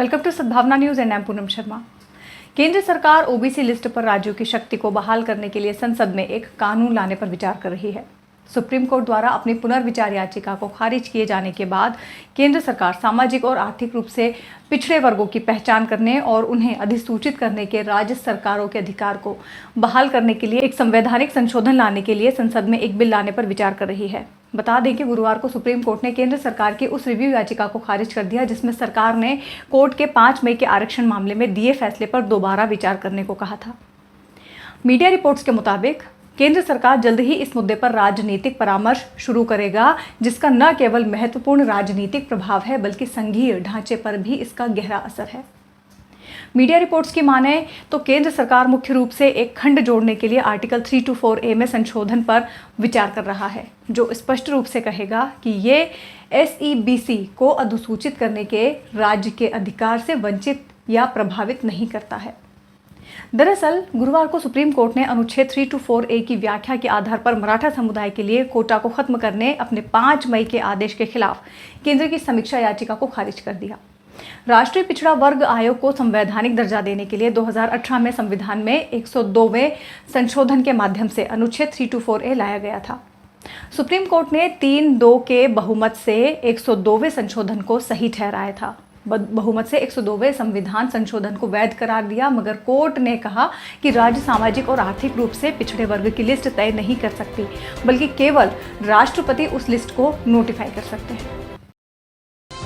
Welcome to सद्भावना news and Poonam Sharma. केंद्र सरकार ओबीसी लिस्ट पर राज्यों की शक्ति को बहाल करने के लिए संसद में एक कानून लाने पर विचार कर रही है। सुप्रीम कोर्ट द्वारा अपनी पुनर्विचार याचिका को खारिज किए जाने के बाद केंद्र सरकार सामाजिक और आर्थिक रूप से पिछड़े वर्गों की पहचान करने और उन्हें अधिसूचित करने के राज्य सरकारों के अधिकार को बहाल करने के लिए एक संवैधानिक संशोधन लाने के लिए संसद में एक बिल लाने पर विचार कर रही है। बता दें कि गुरुवार को सुप्रीम कोर्ट ने केंद्र सरकार की उस रिव्यू याचिका को खारिज कर दिया जिसमें सरकार ने कोर्ट के 5 मई के आरक्षण मामले में दिए फैसले पर दोबारा विचार करने को कहा था। मीडिया रिपोर्ट्स के मुताबिक केंद्र सरकार जल्द ही इस मुद्दे पर राजनीतिक परामर्श शुरू करेगा, जिसका न केवल महत्वपूर्ण राजनीतिक प्रभाव है बल्कि संघीय ढांचे पर भी इसका गहरा असर है। मीडिया रिपोर्ट्स की माने तो केंद्र सरकार मुख्य रूप से एक खंड जोड़ने के लिए आर्टिकल 324A में संशोधन पर विचार कर रहा है, जो स्पष्ट रूप से कहेगा कि ये SEBC को अधिसूचित करने के राज्य के अधिकार से वंचित या प्रभावित नहीं करता है। दरअसल गुरुवार को सुप्रीम कोर्ट ने अनुच्छेद 324A की व्याख्या के आधार पर मराठा समुदाय के लिए कोटा को खत्म करने अपने 5 मई के आदेश के खिलाफ केंद्र की समीक्षा याचिका को खारिज कर दिया। राष्ट्रीय पिछड़ा वर्ग आयोग को संवैधानिक दर्जा देने के लिए 2018 में संविधान में 102वें संशोधन के माध्यम से अनुच्छेद 324A लाया गया था। सुप्रीम कोर्ट ने 3-2 के बहुमत से 102वें संशोधन को सही ठहराया था। बहुमत से 102वें संविधान संशोधन को वैध करार दिया, मगर कोर्ट ने कहा कि राज्य सामाजिक और आर्थिक रूप से पिछड़े वर्ग की लिस्ट तय नहीं कर सकती, बल्कि केवल राष्ट्रपति उस लिस्ट को नोटिफाई कर सकते हैं।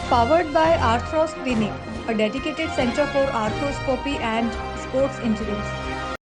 Powered by Arthros Clinic, a dedicated center for arthroscopy and sports injuries.